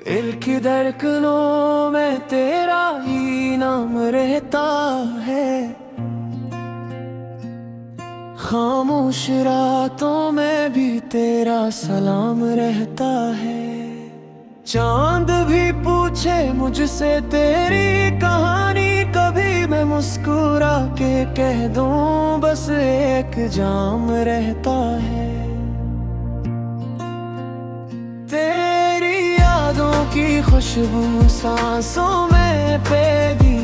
दिल की धड़कनों में तेरा ही नाम रहता है। खामोश रातों में भी तेरा सलाम रहता है। चांद भी पूछे मुझसे तेरी कहानी, कभी मैं मुस्कुरा के कह दूं बस एक जाम रहता है। तेरी यादों की खुशबू सांसों में पैगी,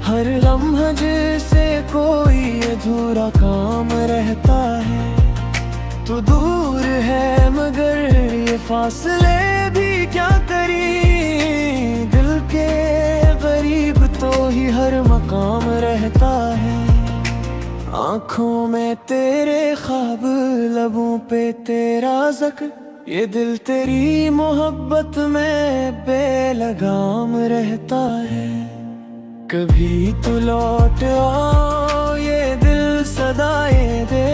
हर लम्हा जैसे कोई अधूरा काम रहता है। तू दूर है मगर ये फासले भी क्या करी, दिल के गरीब तो ही हर मकाम रहता है। आँखों में तेरे ख्वाब, लबों पे तेरा ज़िक्र, ये दिल तेरी मोहब्बत में बेलगाम रहता है। कभी तू लौट आओ ये दिल सदाएं दे,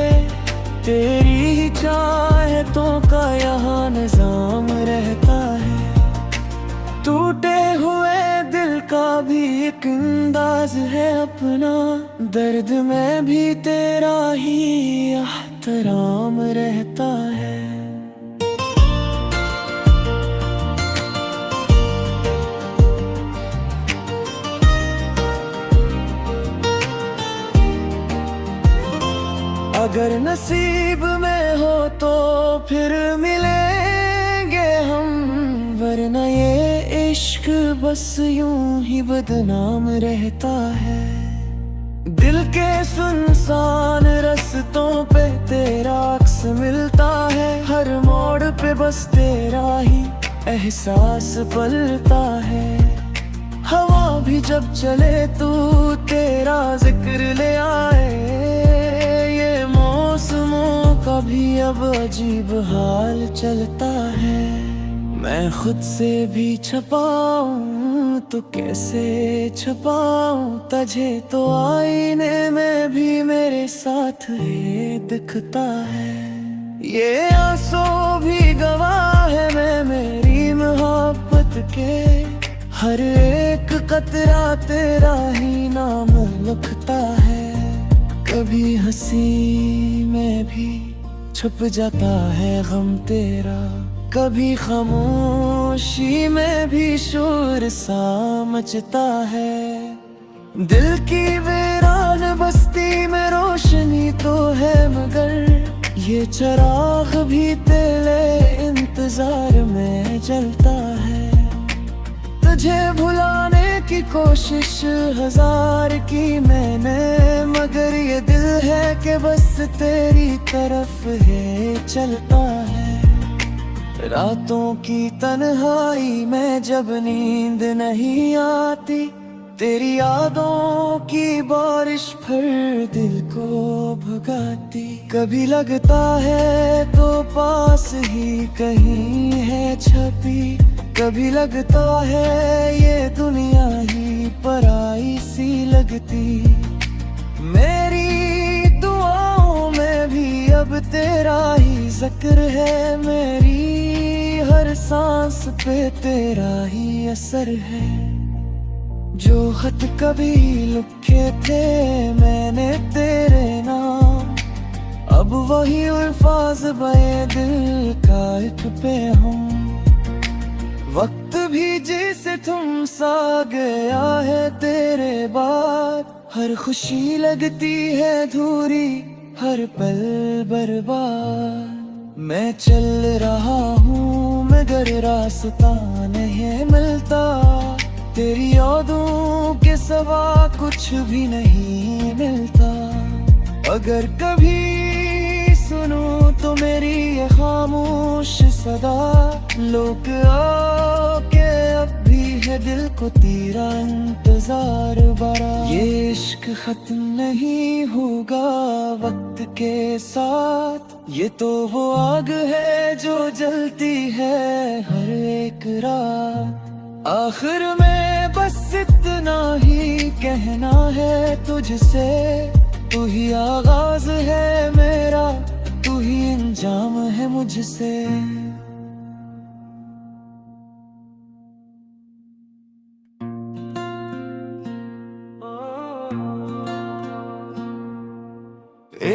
तेरी ही चाहतों का यहाँ निजाम रहता है। टूटे हुए दिल का भी एक अंदाज है अपना, दर्द में भी तेरा ही एहतराम रहता है। अगर नसीब में हो तो फिर मिलेंगे हम, वरना ये इश्क बस यूं ही बदनाम रहता है। दिल के सुनसान रास्तों पे तेरा अक्स मिलता है, हर मोड़ पे बस तेरा ही एहसास पलता है। हवा भी जब चले तू तेरा जिक्र ले आए, का भी अब अजीब हाल चलता है। मैं खुद से भी छपाऊं तो कैसे छपाऊं, तुझे तो आईने में भी मेरे साथ है दिखता है। ये आंसू भी गवाह है मैं मेरी मोहब्बत के, हर एक कतरा तेरा ही नाम लिखता है। कभी हंसी में भी छुप जाता है गम तेरा, कभी खामोशी में भी शोर सा मचता है। दिल की वीरान बस्ती में रोशनी तो है मगर ये चिराग भी तेरे इंतजार में जलता है। तुझे भुलाने की कोशिश हजार की मैंने, मगर ये दिल है कि बस तेरी तरफ है चलता है। रातों की तन्हाई में जब नींद नहीं आती, तेरी यादों की बारिश फिर दिल को भगाती। कभी लगता है तो पास ही कहीं है छपी, कभी लगता है ये दुनिया ही पराई सी लगती। मेरी दुआओं में भी अब तेरा ही जिक्र है, मेरी हर सांस पे तेरा ही असर है। जो खत कभी लिखे थे मैंने तेरे नाम, अब वही अल्फाज बए दिल का एक पे हम। वक्त भी जिसे तुम सा गया है तेरे बाद, हर खुशी लगती है अधूरी हर पल बर्बाद। मैं चल रहा हूँ मगर रास्ता नहीं मिलता, तेरी यादों के सिवा कुछ भी नहीं मिलता। अगर कभी सुनूं तो मेरी ये खामोश सदा, लोग आके अब भी है दिल को तेरा इंतजार बड़ा। ये इश्क खत्म नहीं होगा वक्त के साथ, ये तो वो आग है जो जलती है हर एक रात। आखिर में बस इतना ही कहना है तुझसे, तू ही आगाज है मेरा, तू ही अंजाम है मुझसे।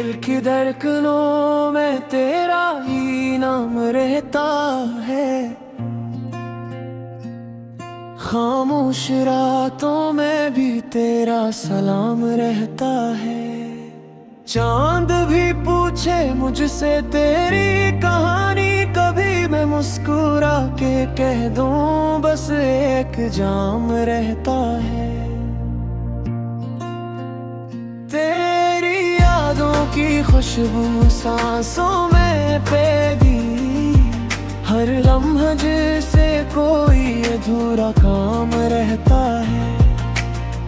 दिल की धड़कनों में तेरा ही नाम रहता है, खामोश रातों में भी तेरा सलाम रहता है। चांद भी पूछे मुझसे तेरी कहानी, कभी मैं मुस्कुरा के कह दूं बस एक जाम रहता है। तेरी यादों की खुशबू सांसों में पैगी, हर लम्हा जैसे कोई अधूरा काम रहता है।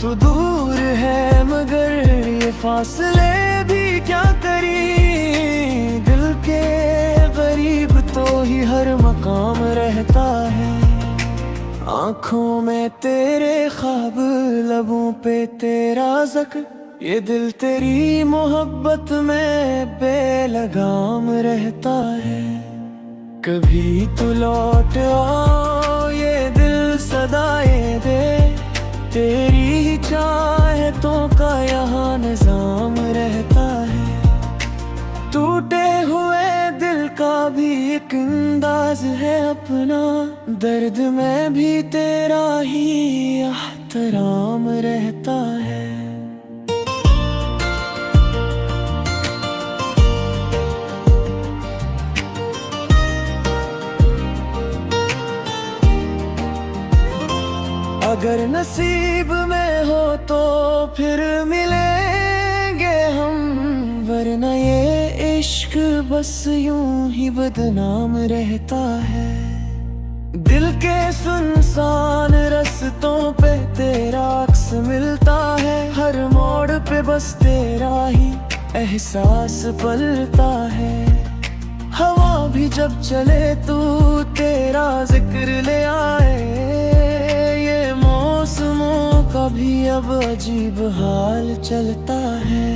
तू दूर है मगर ये फासले भी क्या करी, दिल के गरीब तो ही हर मकाम रहता है। आँखों में तेरे ख्वाब, लबों पे तेरा ज़िक्र, ये दिल तेरी मोहब्बत में बेलगाम रहता है। कभी तू लौट आओ ये दिल सदाएं दे, तेरी ही चाहतों का यहाँ निजाम रहता है। टूटे हुए दिल का भी एक अंदाज है अपना, दर्द में भी तेरा ही एहतराम रहता है। अगर नसीब में हो तो फिर मिलेंगे हम, वरना ये इश्क बस यूं ही बदनाम रहता है। दिल के सुनसान रास्तों पे तेरा अक्स मिलता है, हर मोड़ पे बस तेरा ही एहसास पलता है। हवा भी जब चले तू तेरा जिक्र ले आए, मौसमों का भी अब अजीब हाल चलता है।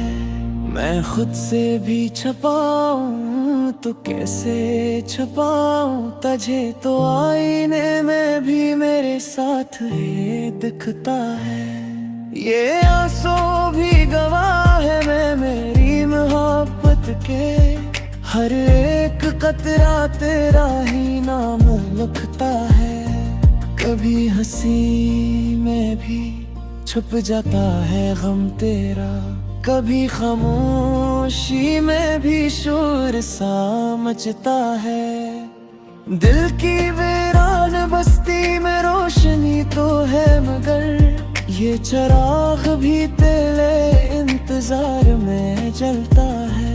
मैं खुद से भी छपाऊं तो कैसे छपाऊं तुझे, तो आईने में भी मेरे साथ है दिखता है। ये आंसू भी गवाह है मैं मेरी मोहब्बत के, हर एक कतरा तेरा ही नाम लिखता है। कभी हंसी में भी छुप जाता है गम तेरा, कभी खामोशी में भी शोर सा मचता है। दिल की वीरान बस्ती में रोशनी तो है मगर ये चिराग भी तेरे इंतजार में जलता है।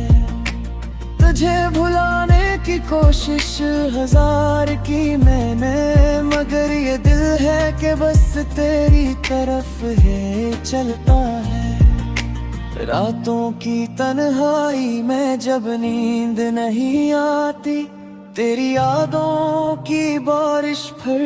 तुझे भुलाने की कोशिश हजार की मैंने, मगर ये दिल है कि बस तेरी तरफ है चलता है। रातों की तन्हाई में जब नींद नहीं आती, तेरी यादों की बारिश फिर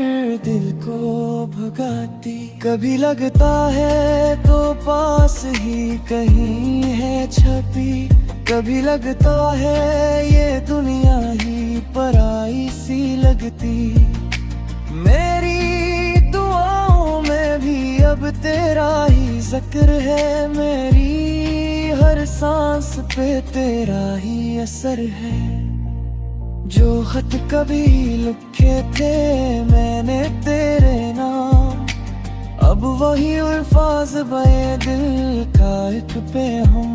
दिल को भगाती। कभी लगता है तो पास ही कहीं है छपी, कभी लगता है ये दुनिया ही पराई सी लगती। मेरी दुआओं में भी अब तेरा ही जिक्र है, मेरी हर सांस पे तेरा ही असर है। जो खत कभी लिखे थे मैंने तेरे नाम, अब वही अल्फाज बए दिल का एक पे हम।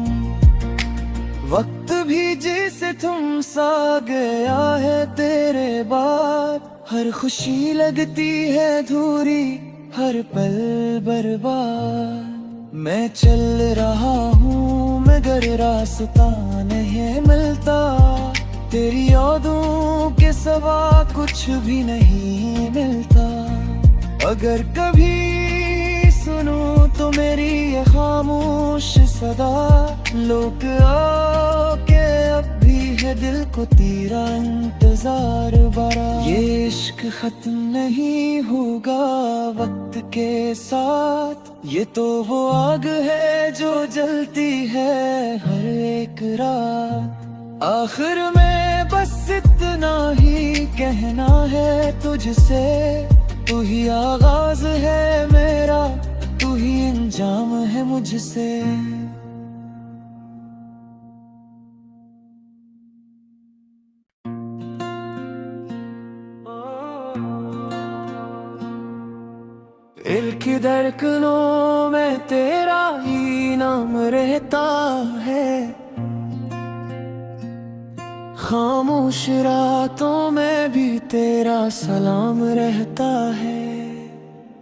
वक्त भी जिसे तुम सा गया है तेरे बाद, हर खुशी लगती है धूरी हर पल बर्बाद। मैं चल रहा हूँ मगर रास्ता नहीं मिलता, तेरी यादों के सिवा कुछ भी नहीं मिलता। अगर कभी सुनूं तो मेरी ये खामोश सदा, लोग आके अब भी है दिल को तेरा इंतजार बड़ा। ये इश्क खत्म नहीं होगा वक्त के साथ, ये तो वो आग है जो जलती है हर एक रात। आखिर में बस इतना ही कहना है तुझसे, तू ही आगाज है मेरा, तू ही अंजाम है मुझसे। दिल की धड़कनों में तेरा ही नाम रहता है, खामोश रातों में भी तेरा सलाम रहता है।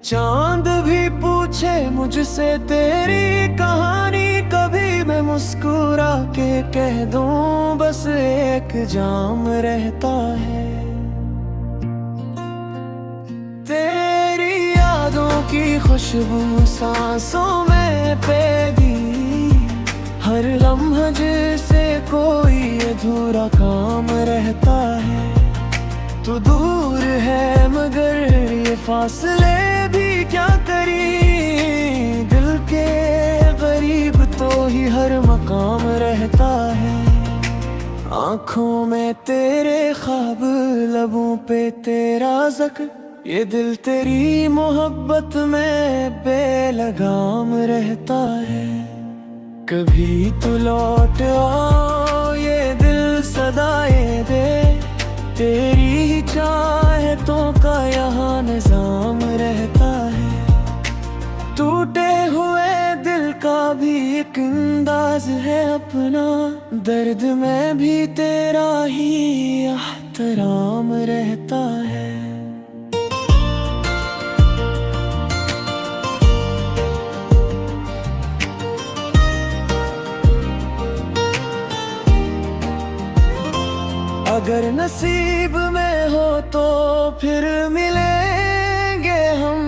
चांद भी पूछे मुझसे तेरी कहानी, कभी मैं मुस्कुरा के कह दूं बस एक जाम रहता है। तेरी यादों की खुशबू सांसों में पैगी, हर लम्हा जैसे कोई अधूरा काम रहता है। तू दूर है मगर ये फासले भी क्या करी, दिल के गरीब तो ही हर मकाम रहता है। आँखों में तेरे ख्वाब, लबों पे तेरा ज़िक्र, ये दिल तेरी मोहब्बत में बेलगाम रहता है। कभी तू लौट आओ ये दिल सदाएं दे, तेरी ही चाहतों का यहाँ निजाम रहता है। टूटे हुए दिल का भी एक अंदाज है अपना, दर्द में भी तेरा ही एहतराम रहता है। अगर नसीब में हो तो फिर मिलेंगे हम,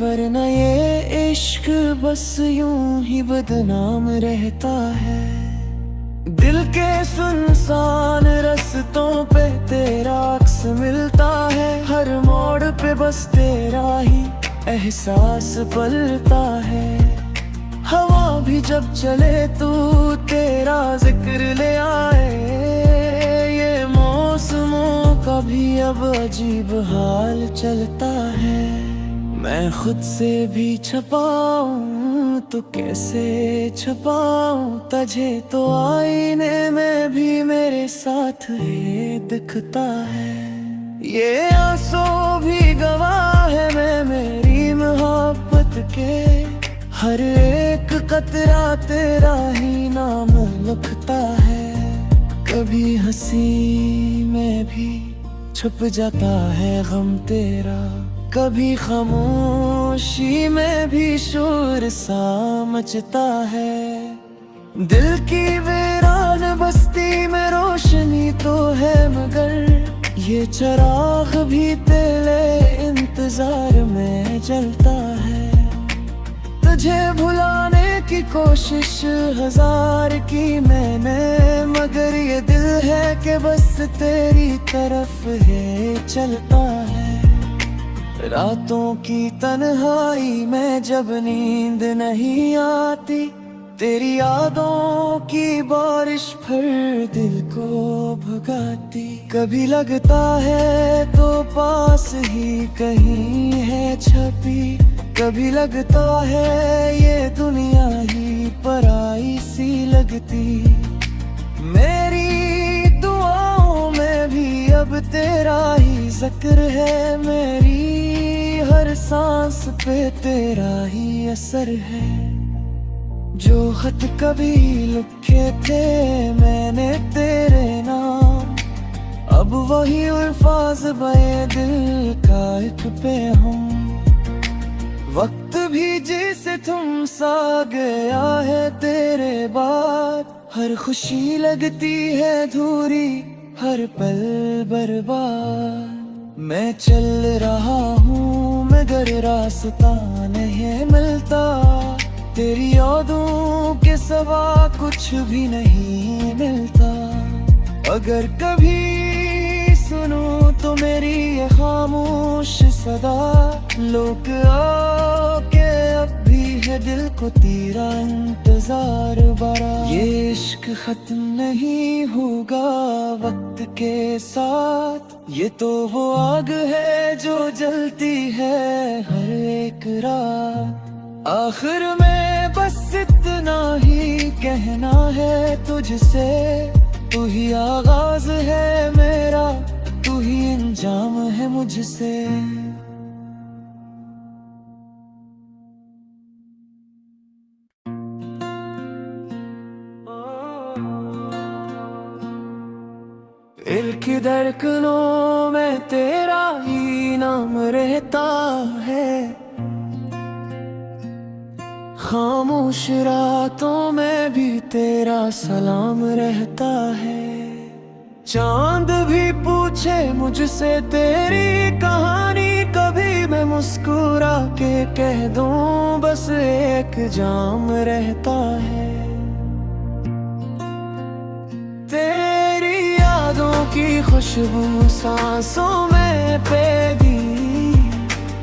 वरना ये इश्क बस यूं ही बदनाम रहता है। दिल के सुनसान रास्तों पे तेरा अक्स मिलता है, हर मोड़ पे बस तेरा ही एहसास पलता है। हवा भी जब चले तू तेरा जिक्र ले आए, मौसमों का भी अब अजीब हाल चलता है। मैं खुद से भी छपाऊं तो कैसे छपाऊं, तुझे तो आईने में भी मेरे साथ है दिखता है। ये आंसू भी गवाह है मैं मेरी मोहब्बत के, हर एक कतरा तेरा ही नाम लिखता है। कभी हंसी में भी छुप जाता है गम तेरा, कभी खामोशी में भी शोर सा मचता है। दिल की वीरान बस्ती में रोशनी तो है मगर ये चिराग भी तेरे इंतजार में जलता है। तुझे भुलाने की कोशिश हजार की मैंने, मगर ये दिल है कि बस तेरी तरफ है चलता है। रातों की तन्हाई में जब नींद नहीं आती, तेरी यादों की बारिश फिर दिल को भगाती। कभी लगता है तो पास ही कहीं है छपी, कभी लगता है ये दुनिया ही पराई सी लगती। मेरी दुआओं में भी अब तेरा ही जिक्र है, मेरी हर सांस पे तेरा ही असर है। जो खत कभी लिखे थे मैंने तेरे नाम, अब वही अल्फाज बए दिल का एक पे हम। वक्त भी जिसे तुम सा गया है तेरे बाद, हर खुशी लगती है धूरी हर पल बर्बाद। मैं चल रहा हूँ मगर रास्ता नहीं मिलता, तेरी यादों के सिवा कुछ भी नहीं मिलता। अगर कभी सुनो तो मेरी ये खामोश सदा, लोग आके अब भी है दिल को तेरा इंतजार बड़ा। ये इश्क खत्म नहीं होगा वक्त के साथ, ये तो वो आग है जो जलती है हर एक रात। आखिर में बस इतना ही कहना है तुझसे, तू ही आगाज है मेरा, तू ही इंजाम है मुझसे। दिल की धड़कनों में तेरा ही नाम रहता है, खामोश रातों में भी तेरा सलाम रहता है। चांद भी पूछे मुझसे तेरी कहानी, कभी मैं मुस्कुरा के कह दूं बस एक जाम रहता है। तेरी यादों की खुशबू सांसों में पैदी,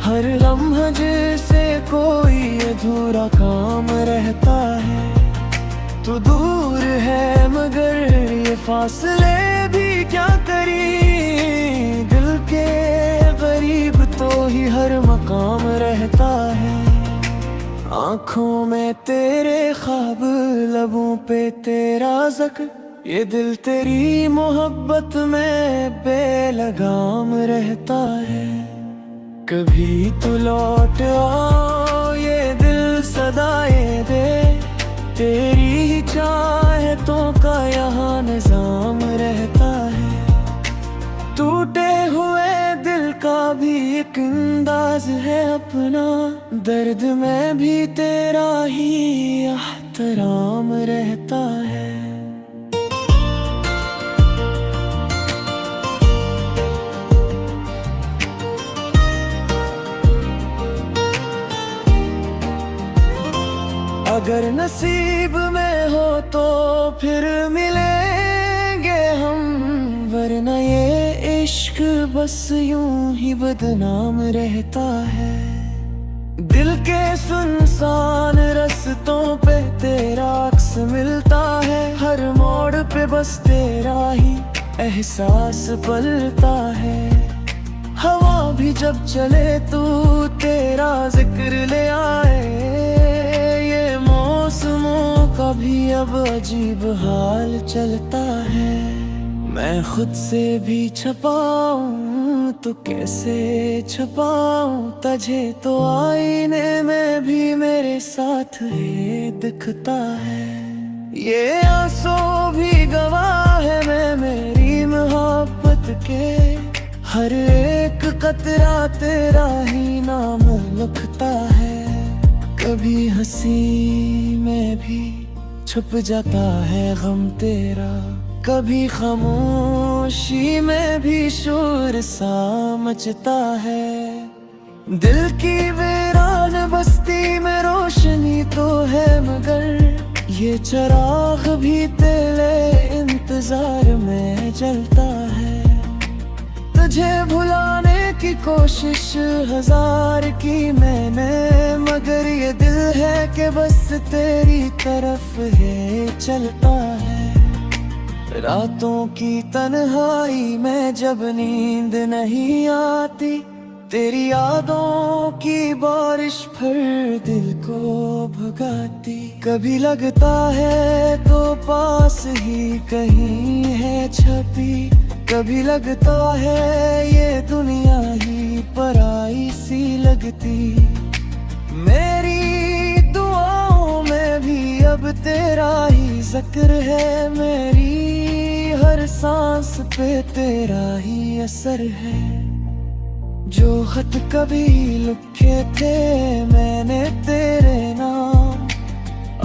हर लम्हा जैसे कोई अधूरा काम रहता है। तू दूर है मगर ये फासले भी क्या करी, दिल के करीब तो ही हर मकाम रहता है। आँखों में तेरे ख्वाब, लबों पे तेरा ज़िक्र, ये दिल तेरी मोहब्बत में बेलगाम रहता है। कभी तू लौट आओ ये दिल सदाएं दे, तेरी ही चाहतों का यहाँ निजाम रहता है। टूटे हुए दिल का भी एक अंदाज है अपना, दर्द में भी तेरा ही एहतराम रहता है। अगर नसीब में हो तो फिर मिलेंगे हम, वरना ये इश्क बस यूं ही बदनाम रहता है। दिल के सुनसान रास्तों पे तेरा अक्स मिलता है, हर मोड़ पे बस तेरा ही एहसास पलता है। हवा भी जब चले तू तेरा जिक्र ले आए, मौसमों का भी अब अजीब हाल चलता है। मैं खुद से भी छपाऊं तो कैसे छपाऊं, तुझे तो आईने में भी मेरे साथ है दिखता है। ये आंसू भी गवाह है मैं मेरी मोहब्बत के, हर एक कतरा तेरा ही नाम लिखता है। कभी हंसी में भी छुप जाता है गम तेरा, कभी खामोशी में भी शोर सा मचता है। दिल की वीरान बस्ती में रोशनी तो है मगर ये चिराग भी तेरे इंतजार में जलता है। तुझे भुलाने की कोशिश हजार की मैंने, मगर ये दिल है कि बस तेरी तरफ है चलता है। रातों की तन्हाई में जब नींद नहीं आती, तेरी यादों की बारिश फिर दिल को भगाती। कभी लगता है तो पास ही कहीं है छपी, कभी लगता है ये दुनिया ही पराई सी लगती। मेरी दुआओं में भी अब तेरा ही जिक्र है, मेरी हर सांस पे तेरा ही असर है। जो खत कभी लिखे थे मैंने तेरे नाम,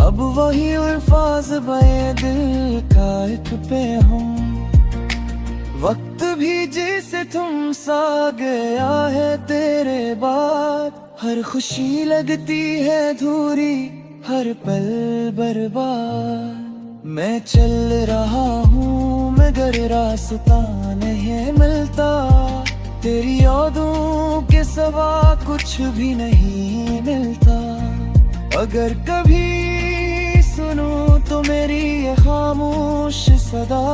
अब वही अल्फाज बए दिल का एक पे हम। वक्त भी जैसे तुम सा गया है तेरे बाद, हर खुशी लगती है धूरी हर पल बर्बाद। मैं चल रहा हूँ मगर रास्ता नहीं मिलता, तेरी यादों के सिवा कुछ भी नहीं मिलता। अगर कभी सुनूं तो मेरी ये खामोश सदा,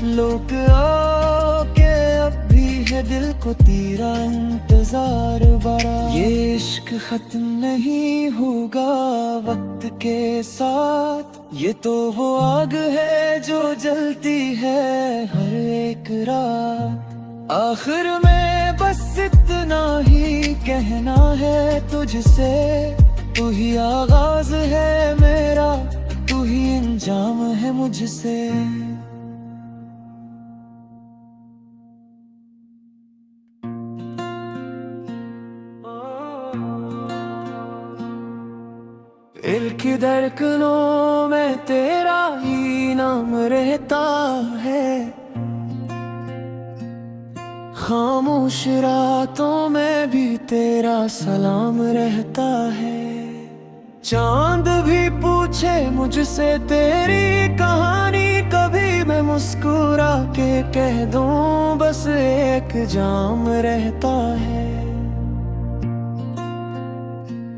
लोग आके अब भी है दिल को तेरा इंतजार बड़ा। ये इश्क खत्म नहीं होगा वक्त के साथ, ये तो वो आग है जो जलती है हर एक रात। आखिर में बस इतना ही कहना है तुझसे, तू ही आगाज है मेरा, तू ही अंजाम है मुझसे। की धड़कनों में तेरा ही नाम रहता है, खामोश रातों में भी तेरा सलाम रहता है। चांद भी पूछे मुझसे तेरी कहानी, कभी मैं मुस्कुरा के कह दूं बस एक जाम रहता है।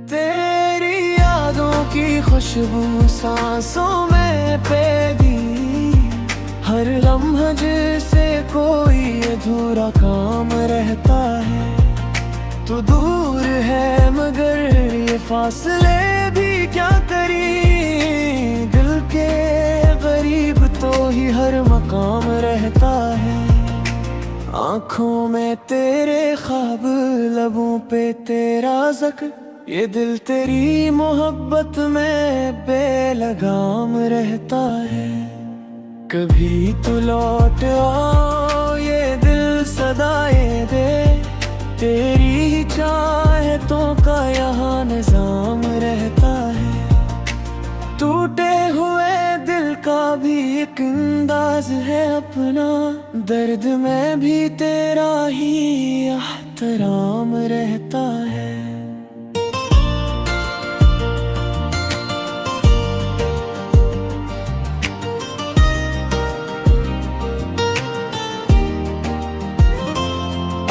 तेरी यादों की खुशबू सांसों में पैगी, हर लम्हा जैसे कोई अधूरा काम रहता है। तू दूर है मगर ये फासले भी क्या करी, दिल के गरीब तो ही हर मकाम रहता है। आँखों में तेरे ख्वाब, लबों पे तेरा ज़िक्र, ये दिल तेरी मोहब्बत में बेलगाम रहता है। कभी तू लौट आओ ये दिल सदाएं दे, तेरी ही चाहतों का यहाँ निजाम रहता है। टूटे हुए दिल का भी एक अंदाज है अपना, दर्द में भी तेरा ही एहतराम रहता है।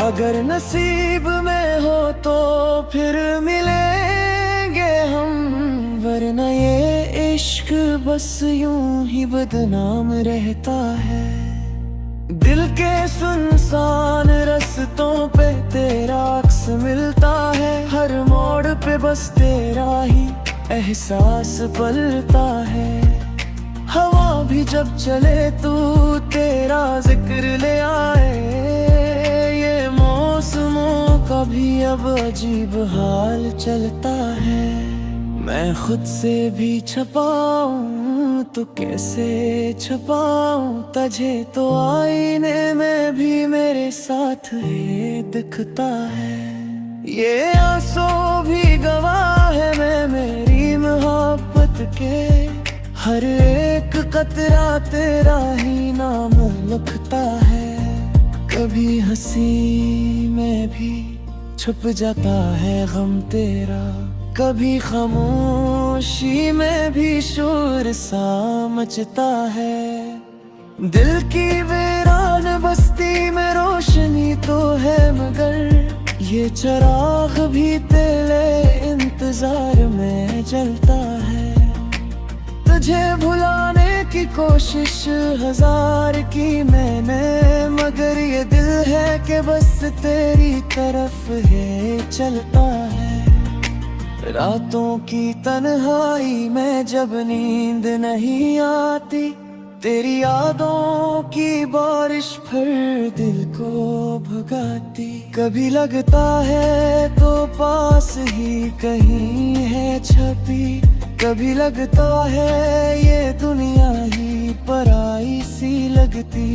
अगर नसीब में हो तो फिर मिलेंगे हम, वरना ये इश्क बस यूं ही बदनाम रहता है। दिल के सुनसान रास्तों पे तेरा अक्स मिलता है, हर मोड़ पे बस तेरा ही एहसास पलता है। हवा भी जब चले तू तेरा जिक्र ले आए, मौसमों का भी अब अजीब हाल चलता है। मैं खुद से भी छपाऊं तो कैसे छपाऊं, तुझे तो आईने में भी मेरे साथ है दिखता है। ये आंसू भी गवाह है मैं मेरी मोहब्बत के, हर एक कतरा तेरा ही नाम लिखता है। कभी हंसी में भी छुप जाता है गम तेरा, कभी खामोशी में भी शोर सा मचता है। दिल की वीरान बस्ती में रोशनी तो है मगर ये चिराग भी तेरे इंतजार में जलता है। तुझे भुलाने की कोशिश हजार की मैंने, मगर ये दिल है कि बस तेरी तरफ है चलता है। रातों की तन्हाई में जब नींद नहीं आती, तेरी यादों की बारिश फिर दिल को भगाती। कभी लगता है तो पास ही कहीं है छपी, कभी लगता है ये दुनिया ही पराई सी लगती।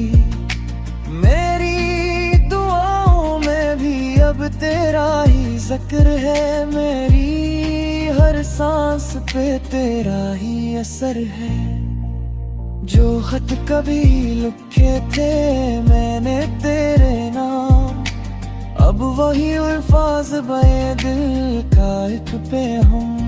मेरी दुआओं में भी अब तेरा ही जिक्र है, मेरी हर सांस पे तेरा ही असर है। जो खत कभी लिखे थे मैंने तेरे नाम, अब वही अल्फाज बए दिल का एक पे हम।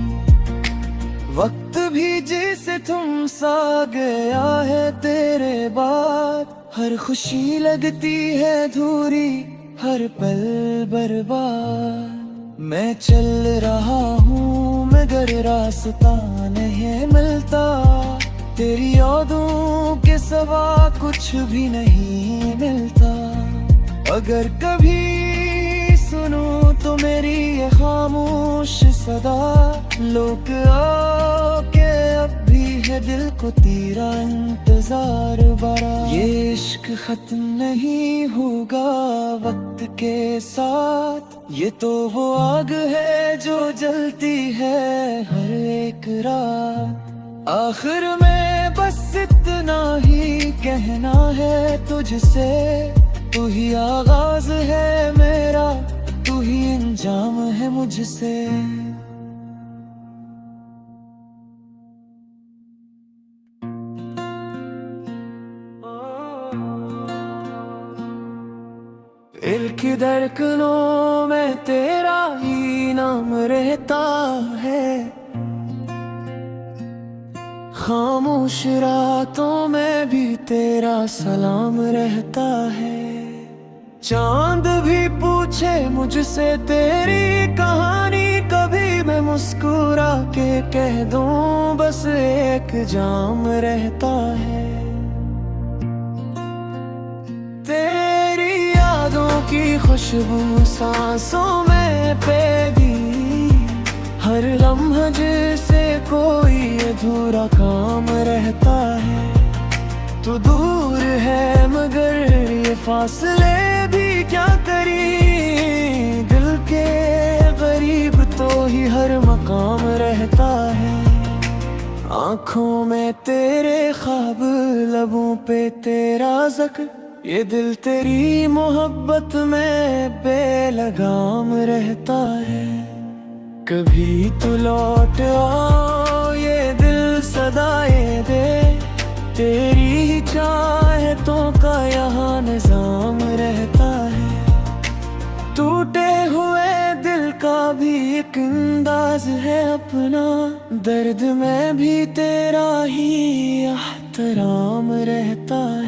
वक्त भी जिसे तुम सा गया है तेरे बाद, हर खुशी लगती है धूरी हर पल बर्बाद। मैं चल रहा हूँ मगर रास्ता नहीं मिलता, तेरी यादों के सिवा कुछ भी नहीं मिलता। अगर कभी सुनूं तो मेरी ये खामोश सदा, लोग आके अब भी है दिल को तेरा इंतजार बड़ा। ये इश्क खत्म नहीं होगा वक्त के साथ, ये तो वो आग है जो जलती है हर एक रात। आखिर में बस इतना ही कहना है तुझसे, तू ही आगाज है मेरा, तू ही अंजाम है मुझसे। दिल की धड़कनों में तेरा ही नाम रहता है, खामोश रातों में भी तेरा सलाम रहता है। चांद भी पूछे मुझसे तेरी कहानी, कभी मैं मुस्कुरा के कह दूं बस एक जाम रहता है। तेरी यादों की खुशबू सांसों में पैगी, हर लम्हा जैसे कोई अधूरा काम रहता है। तू दूर है मगर ये फासले भी क्या करी, दिल के करीब तो ही हर मकाम रहता है। आँखों में तेरे ख्वाब, लबों पे तेरा ज़िक्र, ये दिल तेरी मोहब्बत में बेलगाम रहता है। कभी तू लौट आओ ये दिल सदाएं दे, तेरी ही चाहतों का यहाँ निजाम रहता है। टूटे हुए दिल का भी एक अंदाज है अपना, दर्द में भी तेरा ही एहतराम रहता है।